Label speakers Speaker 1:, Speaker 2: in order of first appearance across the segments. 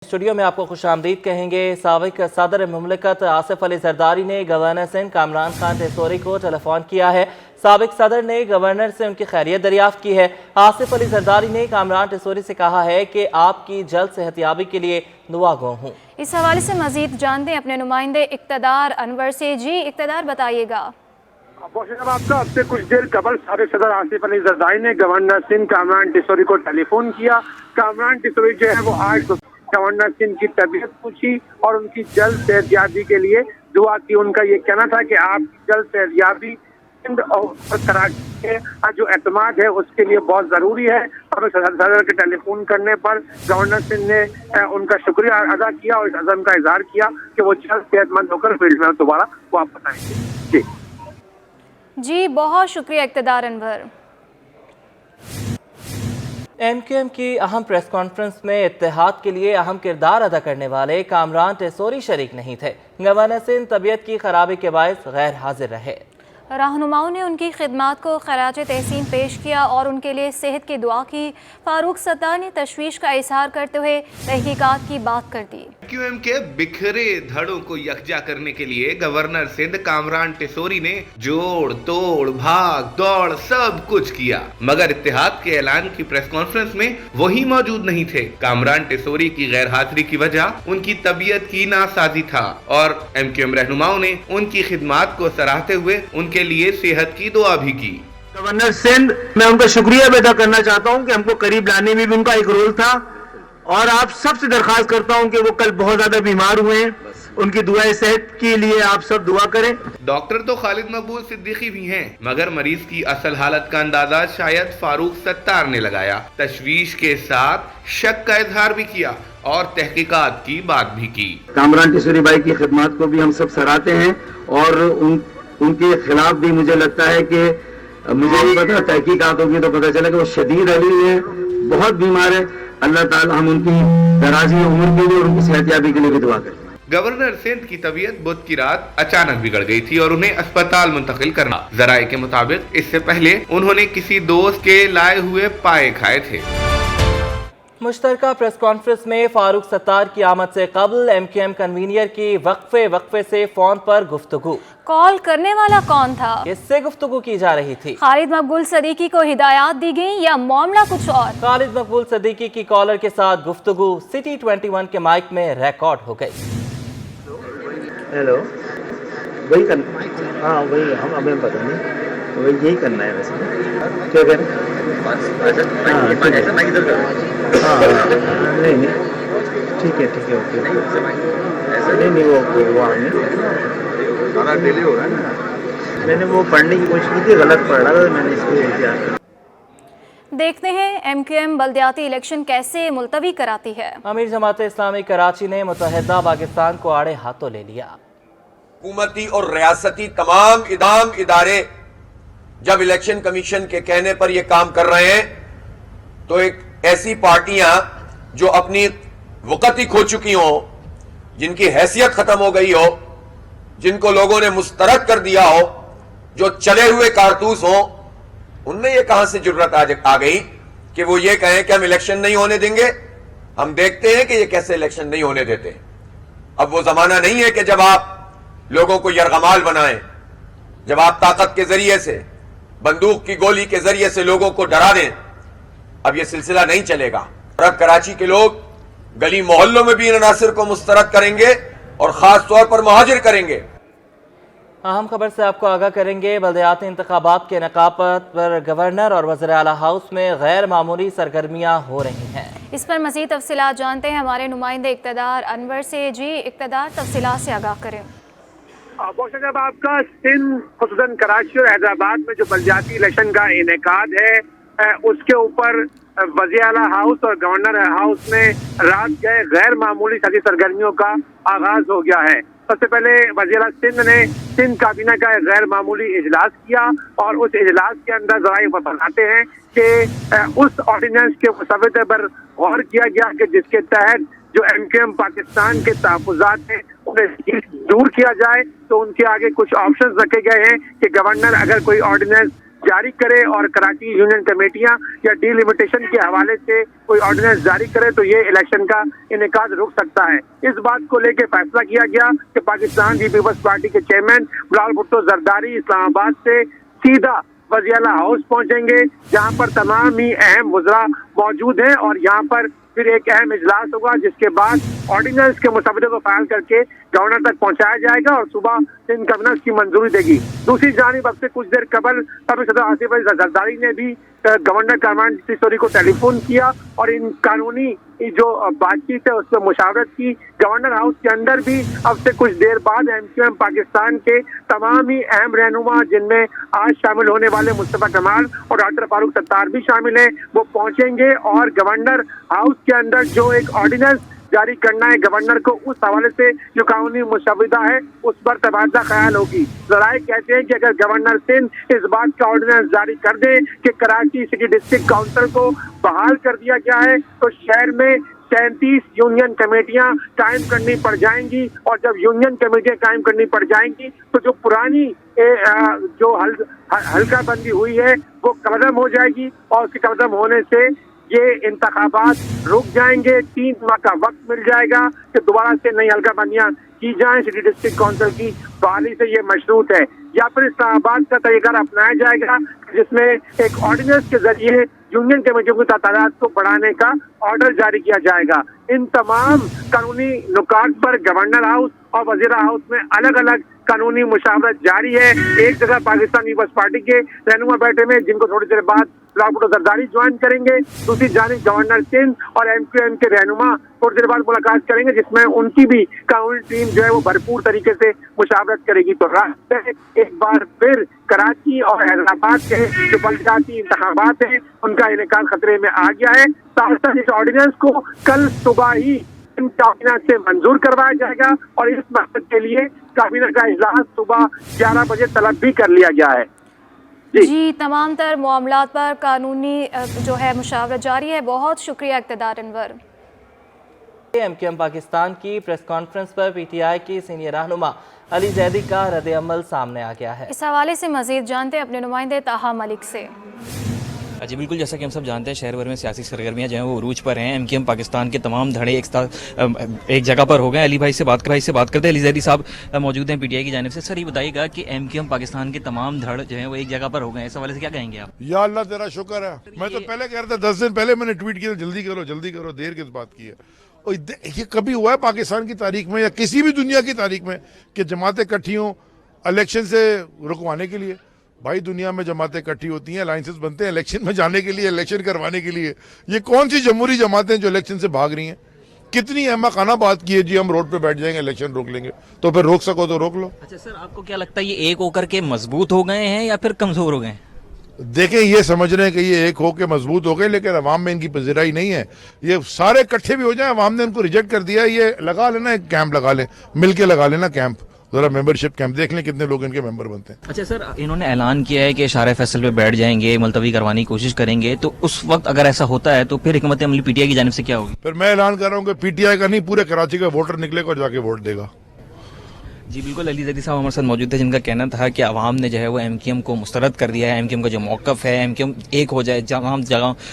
Speaker 1: Studio में आपको खुश आमदीद कहेंगे। साबिक सदर मुमलिकत आसिफ अली जरदारी ने गवर्नर सिंध कामरान खान टेसोरी को टेलीफोन किया है। साबिक सदर ने गवर्नर से उनकी खैरियत दरियाफ्त की है। आसिफ अली जरदारी ने कामरान टेसोरी से कहा है कि आपकी जल्द सेहतयाबी के लिए दुआगो हूँ।
Speaker 2: इस हवाले से मजीद जानते हैं अपने नुमाइंदे इक्तदार अनवर से। जी इक्तदार, बताइएगा।
Speaker 3: आपका अब से कुछ देर कबल साबिक सदर आसिफ अली जरदारी ने गवर्नर सिंध कामरान टेसोरी को टेलीफोन किया। कामरान टेसोरी जो है वो आज गवर्नर सिंध की तबीयत पूछी और उनकी जल्द सेहतयाबी के लिए दुआ की। उनका ये कहना था कि आपकी जल्द सेहतयाबी सिंध और कराची के जो एतमाद है उसके लिए बहुत ज़रूरी है। और सदर के टेलीफोन करने पर गवर्नर सिंध ने उनका शुक्रिया अदा किया और इस अज़म का इजहार किया कि वो जल्द सेहतमंद होकर फील्ड में दोबारा वापस आएंगे।
Speaker 2: जी बहुत शुक्रिया इक्तदार अनवर।
Speaker 1: एमक्यूएम की अहम प्रेस कॉन्फ्रेंस में इत्तेहाद के लिए अहम किरदार अदा करने वाले कामरान टेसोरी शरीक नहीं थे। गवर्नर सिंध तबीयत की खराबी के बायस गैर हाजिर रहे।
Speaker 2: रहनुमाओं ने उनकी खिदमात को खराज तहसीन पेश किया और उनके लिए सेहत की दुआ की। फारूक सत्तार ने तशवीश का इजहार करते हुए तहकीकात की बात कर दी।
Speaker 4: एमक्यूएम के बिखरे धड़ों को यकजा करने के लिए गवर्नर सिंध कामरान टेसोरी ने जोड़ तोड़ भाग दौड़ सब कुछ किया, मगर इत्तेहाद के ऐलान की प्रेस कॉन्फ्रेंस में वही मौजूद नहीं थे। कामरान टेसोरी की गैर हाजिरी की वजह उनकी तबीयत की नासाजी था और एमक्यूएम रहनुमाओं ने उनकी खिदमात को सराहते हुए उनके लिए सेहत की दुआ भी की।
Speaker 5: गवर्नर सिंध, मैं उनका शुक्रिया अदा करना चाहता हूं कि हमको करीब लाने में भी उनका एक रोल था और आप सबसे दरख्वास्त करता हूं कि वो कल बहुत ज्यादा बीमार हुए हैं, उनकी दुआएं सेहत के लिए आप सब दुआ करें।
Speaker 4: डॉक्टर तो खालिद मकबूल सिद्दीकी भी हैं, मगर मरीज की असल हालत का अंदाजा शायद फारूक सत्तार ने लगाया। तशवीश के साथ शक का इजहार भी किया और तहकीकात की बात भी की।
Speaker 5: कामरान टेसोरी भाई की खिदमत को भी हम सब सराहते हैं और उनके खिलाफ भी मुझे लगता है कि मुझे नहीं पता, तहकीकात होगी तो पता चला कि वो शदीद अली है, बहुत बीमार है। अल्लाह ताला हम उनकी दराजी उम्र के लिए और उनकी सेहतयाबी के लिए भी दुआ करें।
Speaker 4: गवर्नर सिंध की तबीयत बुध की रात अचानक बिगड़ गई थी और उन्हें अस्पताल मुंतकिल करना। जराये के मुताबिक इससे पहले उन्होंने किसी दोस्त के लाए हुए पाए खाए थे।
Speaker 1: मुश्तरका प्रेस कॉन्फ्रेंस में फारूक सत्तार की आमद से कबल एमक्यूएम कन्वीनियर की वक्फे से फोन पर गुफ्तगू।
Speaker 2: कॉल करने वाला कौन था?
Speaker 1: किससे गुफ्तगू की जा रही थी?
Speaker 2: खालिद मकबूल सिद्दीकी को हिदायत दी गई या मामला कुछ और?
Speaker 1: खालिद मकबूल सिद्दीकी की कॉलर के साथ गुफ्तगू सिटी 21 के माइक में रिकॉर्ड हो गई।
Speaker 5: हेलो, वही करना, हाँ वही, हम हमें पता नहीं, तो वही यही करना है वैसे। क्या करें? नहीं नहीं, ठीक है ओके। नहीं वो आपने डिले हो रहा है ना, मैंने वो पढ़ने की कोशिश की थी, गलत पढ़ रहा था, मैंने इसको।
Speaker 2: देखते हैं एमक्यूएम बल्दियाती इलेक्शन कैसे मुलतवी कराती है।
Speaker 1: अमीर जमात इस्लामी कराची ने मुत्तहिदा पाकिस्तान को आड़े हाथों ले लिया।
Speaker 6: हुकूमती और रियासती तमाम इदारे जब इलेक्शन कमीशन के कहने पर यह काम कर रहे हैं तो एक ऐसी पार्टियां जो अपनी वक़्त ही खो चुकी हो, जिनकी हैसियत खत्म हो गई हो, जिनको लोगों ने मुस्तरद कर दिया हो, जो चले हुए कारतूस हो, उनमें यह कहां से जुर्रत आ गई कि वो ये कहें कि हम इलेक्शन नहीं होने देंगे। हम देखते हैं कि ये कैसे इलेक्शन नहीं होने देते। अब वो जमाना नहीं है कि जब आप लोगों को यरगमाल बनाएं, जब आप ताकत के जरिए से, बंदूक की गोली के जरिए से लोगों को डरा दें। अब यह सिलसिला नहीं चलेगा। और अब कराची के लोग गली मोहल्लों में भी इन अनासिर को मुस्तरद करेंगे और खास तौर पर मुहाजिर करेंगे।
Speaker 1: अहम खबर से आपको आगाह करेंगे। बल्दियाती इंतखाबात के इनेकाद पर गवर्नर और वज़ीर आला हाउस में गैर मामूली सरगर्मियां हो रही हैं।
Speaker 2: इस पर मज़ीद तफसीलात जानते हैं हमारे नुमाइंदे इक्तदार अनवर से। जी इक्तदार, तफसीलात से आगाह करें।
Speaker 3: जब आपका सिंध खुसूसन कराची और हैदराबाद में जो बल्दियाती इलेक्शन का इनेकाद है उसके ऊपर वज़ीर आला हाउस और गवर्नर हाउस में रात गए गैर मामूली सियासी सरगर्मियों का आगाज हो गया है। सबसे पहले वज़ीर आला सिंध ने सिंध काबीना का एक गैर मामूली इजलास किया और उस इजलास के अंदर जराए बताते हैं कि उस ऑर्डिनेंस के मसवदे पर गौर किया गया कि जिसके तहत जो एमक्यूएम पाकिस्तान के तहफ़्फ़ुज़ात हैं उन्हें दूर किया जाए। तो उनके आगे कुछ ऑप्शंस रखे गए हैं कि गवर्नर अगर कोई ऑर्डिनेंस جاری کرے اور کراچی یونین کمیٹیاں یا ڈیلیمیٹیشن کے حوالے سے کوئی آرڈیننس جاری کرے تو یہ الیکشن کا انعقاد رک سکتا ہے۔ اس بات کو لے کے فیصلہ کیا گیا کہ پاکستان پیپلز پارٹی کے چیئرمین بلال بھٹو زرداری اسلام آباد سے سیدھا وزیر اعلیٰ ہاؤس پہنچیں گے، جہاں پر تمام ہی اہم وزراء موجود ہیں، اور یہاں پر پھر ایک اہم اجلاس ہوگا جس کے بعد آرڈیننس کے مسودے کو فائل کر کے گورنر تک پہنچایا جائے گا اور صبح ان گورننس کی منظوری دے گی۔ دوسری جانب اب سے کچھ دیر قبل سابق صدر آصف علی زرداری نے بھی گورنر کامران ٹیسوری کو ٹیلی فون کیا اور ان قانونی جو بات چیت ہے اس پہ مشاورت کی۔ گورنر ہاؤس کے اندر بھی اب سے کچھ دیر بعد MQM پاکستان کے تمام ہی اہم رہنما، جن میں آج شامل ہونے والے مصطفیٰ کمال اور ڈاکٹر فاروق ستار بھی شامل ہیں، وہ پہنچیں گے اور گورنر ہاؤس کے اندر جو ایک آرڈیننس جاری کرنا ہے گورنر کو، اس حوالے سے جو قانونی مسودہ ہے اس پر تبادلہ خیال ہوگی۔ ذرائع کہتے ہیں کہ اگر گورنر سندھ اس بات کا آرڈیننس جاری کر دے کہ کراچی سٹی ڈسٹرکٹ کونسل کو بحال کر دیا گیا ہے تو شہر میں 37 یونین کمیٹیاں قائم کرنی پڑ جائیں گی، اور جب یونین کمیٹیاں قائم کرنی پڑ جائیں گی تو جو پرانی جو حلقہ بندی ہوئی ہے وہ ختم ہو جائے گی، اور اس کے ختم ہونے سے یہ انتخابات رک جائیں گے۔ 3 ماہ کا وقت مل جائے گا کہ دوبارہ سے نئی حلقہ بندیاں کی جائیں۔ سٹی ڈسٹرکٹ کونسل کی بحالی سے یہ مشروط ہے، یا پھر اسلام آباد کا طریقہ اپنایا جائے گا جس میں ایک آرڈیننس کے ذریعے یونین کمیٹیوں کی تعداد کو بڑھانے کا آرڈر جاری کیا جائے گا۔ ان تمام قانونی نکات پر گورنر ہاؤس اور وزیر ہاؤس میں الگ الگ قانونی مشاورت جاری ہے۔ ایک جگہ پاکستان پیپلز پارٹی کے رہنما بیٹھے ہوئے جن کو تھوڑی دیر بعد بلال بھٹو زرداری جوائن کریں گے، دوسری جانب گورنر سندھ اور MQM کے رہنما تھوڑی دیر بعد ملاقات کریں گے جس میں ان کی بھی قانونی ٹیم جو ہے وہ بھرپور طریقے سے مشاورت کرے گی۔ تو راستہ ایک بار پھر کراچی اور حیدرآباد کے جو بلدیاتی انتخابات ہیں ان کا انعقاد خطرے میں آ گیا ہے۔ ساتھ ساتھ اس آرڈیننس کو کل صبح ہی کابینہ سے منظور کروایا جائے گا، اور اس مقصد کے لیے کابینہ کا اجلاس صبح 11 بجے طلب بھی کر لیا گیا ہے۔
Speaker 2: جی، تمام تر معاملات پر قانونی جو ہے مشاورت جاری ہے۔ بہت شکریہ اقتدار انور۔
Speaker 1: MQM پاکستان کی پریس کانفرنس پر PTI کی سینئر رہنما علی زیدی کا رد عمل سامنے آ گیا ہے۔
Speaker 2: اس حوالے سے مزید جانتے ہیں اپنے نمائندے طاہا ملک سے۔
Speaker 7: جی بالکل، جیسا کہ ہم سب جانتے ہیں شہر بھر میں سیاسی سرگرمیاں جو ہیں وہ عروج پر ہیں۔ MQM پاکستان کے تمام دھڑے ایک جگہ پر ہو گئے۔ علی بھائی سے بات کرتے ہیں۔ علی زیدی صاحب موجود ہیں PTI کی جانب سے۔ سر یہ بتائیے گا کہ MQM پاکستان کے تمام دھڑ جو ہیں وہ ایک جگہ پر ہو گئے ہیں، اس حوالے سے کیا کہیں گے آپ؟
Speaker 8: یا اللہ تیرا شکر ہے، میں تو پہلے کہہ رہا تھا 10 دن پہلے میں نے ٹویٹ کیا جلدی کرو، دیر کس بات کی ہے؟ اور یہ کبھی ہوا ہے پاکستان کی تاریخ میں یا کسی بھی دنیا کی تاریخ میں کہ جماعتیں اکٹھی ہوں الیکشن سے رکوانے کے لیے؟ بھائی دنیا میں جماعتیں اکٹھی ہوتی ہیں، الائنسز بنتے ہیں الیکشن میں جانے کے لیے، الیکشن کروانے کے لیے۔ یہ کون سی جمہوری جماعتیں جو الیکشن سے بھاگ رہی ہیں؟ کتنی احمقانہ بات کی ہے جی ہم روڈ پہ بیٹھ جائیں گے الیکشن روک لیں گے، تو پھر روک سکو تو روک لو۔
Speaker 7: اچھا سر، آپ کو کیا لگتا ہے یہ ایک ہو کر کے مضبوط ہو گئے ہیں یا پھر کمزور ہو گئے ہیں؟
Speaker 8: دیکھیں یہ سمجھ رہے ہیں کہ یہ ایک ہو کے مضبوط ہو گئے، لیکن عوام میں ان کی پذیرائی نہیں ہے۔ یہ سارے اکٹھے بھی ہو جائیں، عوام نے ان کو ریجیکٹ کر دیا۔ یہ لگا لینا ایک کیمپ، لگا لیں مل کے، لگا لینا کیمپ، ذرا ممبرشپ کیمپ دیکھ لیں کتنے لوگ ان کے ممبر بنتے ہیں۔
Speaker 7: اچھا سر، انہوں نے اعلان کیا ہے کہ اشارہ فیصل پہ بیٹھ جائیں گے، ملتوی کروانے کی کوشش کریں گے، تو اس وقت اگر ایسا ہوتا ہے تو پھر حکمت عملی PTI کی جانب سے کیا ہوگی؟
Speaker 8: پھر میں اعلان کر رہا ہوں کہ PTI کا نہیں، پورے کراچی کا ووٹر نکلے گا اور جا کے ووٹ دے گا۔
Speaker 7: جی بالکل، علی زیدی صاحب ہمارے ساتھ موجود تھے جن کا کہنا تھا کہ عوام نے جو ہے وہ MQM کو مسترد کر دیا ہے۔ MQM کا جو موقف ہے، MQM ایک ہو جائے،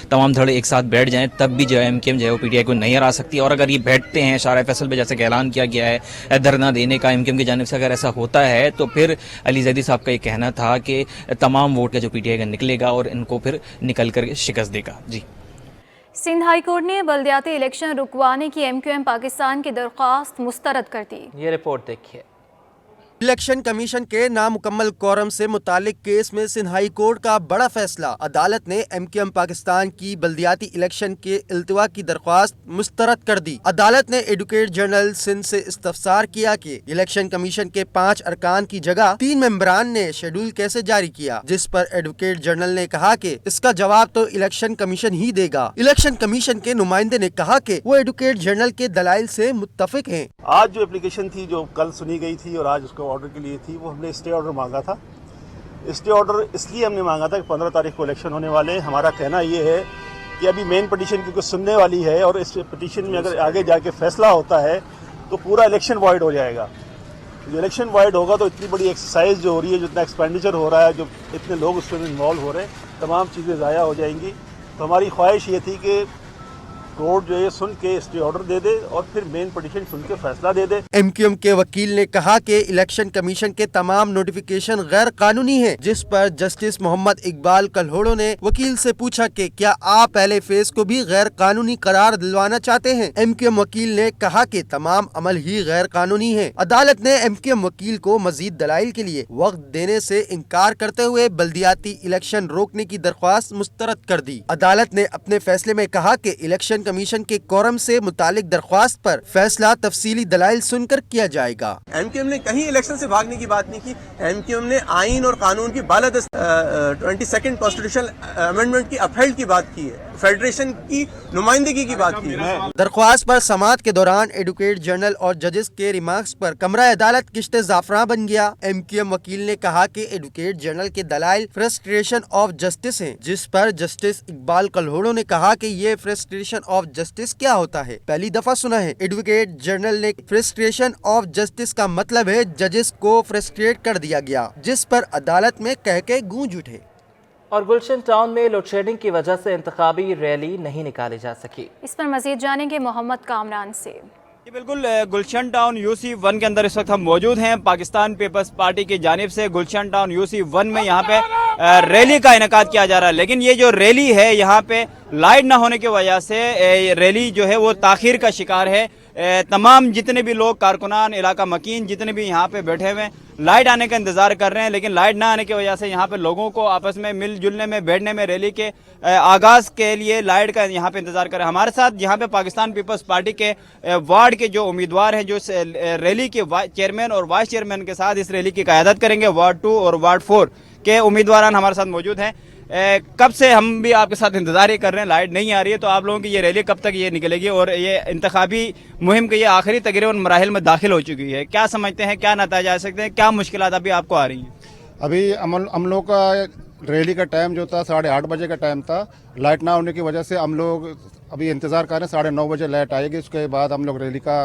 Speaker 7: تمام دھڑے ایک ساتھ بیٹھ جائیں تب بھی جو ہے MQM جو ہے وہ PTI کو نہیں ہرا سکتی، اور اگر یہ بیٹھتے ہیں اشارہ فیصل پہ جیسے کہ اعلان کیا گیا ہے دھرنا دینے کا MQM کی جانب سے، اگر ایسا ہوتا ہے تو پھر علی زیدی صاحب کا یہ کہنا تھا کہ تمام ووٹ کا جو PTI کا نکلے گا اور ان کو پھر نکل کر شکست دے گا۔ جی،
Speaker 2: سندھ ہائی کورٹ نے بلدیاتی الیکشن رکوانے کی MQM پاکستان کی درخواست مسترد کر دی۔
Speaker 1: یہ رپورٹ دیکھیے۔
Speaker 9: الیکشن کمیشن کے نامکمل کورم سے متعلق کیس میں سندھ ہائی کورٹ کا بڑا فیصلہ۔ عدالت نے MQM پاکستان کی بلدیاتی الیکشن کے التوا کی درخواست مسترد کر دی۔ عدالت نے ایڈوکیٹ جنرل سندھ سے استفسار کیا کہ الیکشن کمیشن کے 5 ارکان کی جگہ 3 ممبران نے شیڈول کیسے جاری کیا، جس پر ایڈوکیٹ جنرل نے کہا کہ اس کا جواب تو الیکشن کمیشن ہی دے گا۔ الیکشن کمیشن کے نمائندے نے کہا کہ وہ ایڈوکیٹ جنرل کے دلائل سے متفق ہیں۔
Speaker 10: آج جو اپلیکیشن تھی جو کل سنی گئی تھی اور آج اس کو آرڈر کے لیے تھی، وہ ہم نے اسٹے آرڈر مانگا تھا۔ اسٹے آرڈر اس لیے ہم نے مانگا تھا کہ 15 تاریخ کو الیکشن ہونے والے ہیں۔ ہمارا کہنا یہ ہے کہ ابھی مین پٹیشن کیونکہ سننے والی ہے، اور اس پٹیشن میں اگر آگے جا کے فیصلہ ہوتا ہے تو پورا الیکشن وائڈ ہو جائے گا۔ जो इलेक्शन वाइड होगा तो इतनी बड़ी एक्सरसाइज जो हो रही है, जितना एक्सपेंडिचर हो रहा है, जो इतने लोग उसमें इन्वॉल्व हो रहे हैं, तमाम चीज़ें ज़ाया हो जाएंगी। तो हमारी ख्वाहिश ये थी कि कोर्ट जो है सुन के स्टे ऑर्डर दे दे और फिर मेन पिटीशन सुन के फैसला दे दे।
Speaker 9: एमक्यूएम के वकील ने कहा कि इलेक्शन कमीशन के तमाम नोटिफिकेशन गैर कानूनी हैं, जिस पर जस्टिस मोहम्मद इकबाल कल्होड़ो ने वकील से पूछा कि क्या आप पहले फेज को भी गैर कानूनी करार दिलवाना चाहते हैं। एमक्यूएम वकील ने कहा कि तमाम अमल ही गैर कानूनी है। अदालत ने एमक्यूएम वकील को मजीद दलाइल के लिए वक्त देने से इनकार करते हुए बल्दियाती इलेक्शन रोकने की दरख्वास्त मुस्तरद कर दी। अदालत ने अपने फैसले में कहा कि इलेक्शन कमीशन के कोरम से मुतालिक दरख्वास्त पर फैसला तफसीली दलाइल सुनकर किया जाएगा।
Speaker 11: एमक्यूएम ने कहीं इलेक्शन से भागने की बात नहीं की। एमक्यूएम ने आइन और कानून की बालादस्त 22nd कॉन्स्टिट्यूशनल अमेंडमेंट की अपहेल्ड की बात की है, फेडरेशन की नुमाइंदगी की बात की है।
Speaker 9: दरख्वास्त पर समाअत के दौरान एडवोकेट जनरल और जजेस के रिमार्क्स पर कमरा अदालत किश्ते ज़ाफ़रां बन गया। एमक्यूएम वकील ने कहा कि एडवोकेट जनरल के दलाइल फ्रस्ट्रेशन ऑफ जस्टिस हैं, जिस पर जस्टिस इकबाल कल्होड़ो ने कहा कि ये फ्रस्ट्रेशन ऑफ जस्टिस क्या होता है, पहली दफा सुना है। एडवोकेट जनरल ने फ्रस्ट्रेशन ऑफ जस्टिस का मतलब है जजेस को फ्रस्ट्रेट कर दिया गया, जिस पर अदालत में कह के गूंज उठे।
Speaker 1: और गुलशन टाउन में लोड शेडिंग की वजह से इंतखाबी रैली नहीं निकाली जा सकी।
Speaker 2: इस पर मजीद जानेंगे मोहम्मद कामरान से।
Speaker 12: जी बिल्कुल, गुलशन टाउन UC1 के अंदर इस वक्त हम मौजूद हैं। पाकिस्तान पीपल्स पार्टी की जानिब से गुलशन टाउन UC1 में यहाँ पे रैली का इनेकाद किया जा रहा है, लेकिन ये जो रैली है यहाँ पे लाइट ना होने की वजह से रैली जो है वो ताखीर का शिकार है। तमाम जितने भी लोग कारकुनान, इलाका मकीन जितने भी यहाँ पे बैठे हुए हैं, लाइट आने का इंतज़ार कर रहे हैं, लेकिन लाइट ना आने की वजह से यहाँ पे लोगों को आपस में मिल जुलने में, बैठने में, रैली के आगाज़ के लिए लाइट का यहाँ पे इंतज़ार कर रहे हैं। हमारे साथ यहाँ पे पाकिस्तान पीपल्स पार्टी के वार्ड के जो उम्मीदवार हैं, जो रैली के चेयरमैन और वाइस चेयरमैन के साथ इस रैली की क़यादत करेंगे, वार्ड 2 और वार्ड 4 के उम्मीदवार हमारे साथ मौजूद हैं। कब से हम भी आपके साथ इंतज़ार ही कर रहे हैं, लाइट नहीं आ रही है, तो आप लोगों की ये रैली कब तक ये निकलेगी और ये इंतखाबी मुहिम के ये आखिरी तकरीबन मराहिल में दाखिल हो चुकी है, क्या समझते हैं, क्या नतीजे आ सकते हैं, क्या मुश्किलात अभी आपको आ रही हैं?
Speaker 10: अभी हम लोग का रैली का टाइम जो था 8:30 बजे का टाइम था। लाइट ना होने की वजह से हम लोग अभी इंतज़ार कर रहे हैं, 9:30 बजे लाइट आएगी, उसके बाद हम लोग रैली का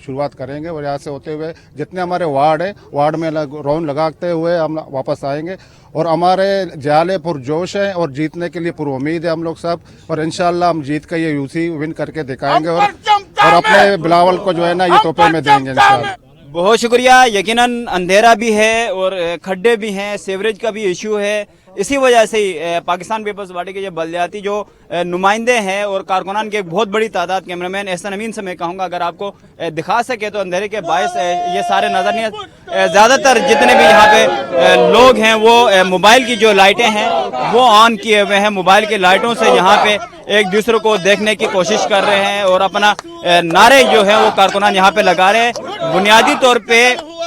Speaker 10: शुरुआत करेंगे और यहाँ से होते हुए जितने हमारे वार्ड है, वार्ड में राउंड लगाते हुए हम वापस आएंगे। और हमारे जाले पुरजोश हैं और जीतने के लिए पुरुम्मीद है हम लोग सब, और इंशाल्लाह हम जीत कर ये UC विन करके दिखाएंगे और अपने बिलावल को जो है ना ये तोहफे में देंगे इंशाल्लाह।
Speaker 12: बहुत शुक्रिया। यकीनन अंधेरा भी है और खड्डे भी हैं, सीवरेज का भी इशू है। इसी वजह से ही पाकिस्तान पीपल्स पार्टी के जो बल्दियाती जो नुमाइंदे हैं और कारकुनान के एक बहुत बड़ी तादाद, कैमरामैन एहसन अमीन से मैं कहूँगा अगर आपको दिखा सके तो अंधेरे के बायस ये सारे नजर नहीं। ज़्यादातर जितने भी यहाँ पे लोग हैं वो मोबाइल की जो लाइटें हैं वो ऑन किए हुए हैं, मोबाइल की लाइटों से यहाँ पे एक दूसरे को देखने की कोशिश कर रहे हैं और अपना नारे जो है वो कारकुनान यहाँ पे लगा रहे हैं। बुनियादी तौर पे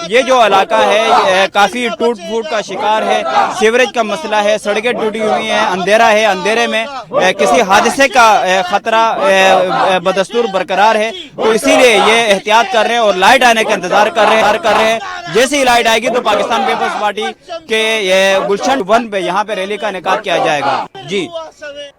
Speaker 12: ये जो इलाका है काफ़ी टूट फूट का शिकार है, सीवरेज का मसला है, सड़कें टूटी हुई हैं, अंधेरा है, अंधेरे में किसी हादसे का खतरा बदस्तूर बरकरार है, तो इसीलिए ये एहतियात कर रहे हैं और लाइट आने का इंतजार कर रहे हैं। जैसे ही लाइट आएगी तो पाकिस्तान पीपल्स पार्टी के गुलशन 1 पे यहाँ पे रैली का इनेकाद किया जाएगा। जी।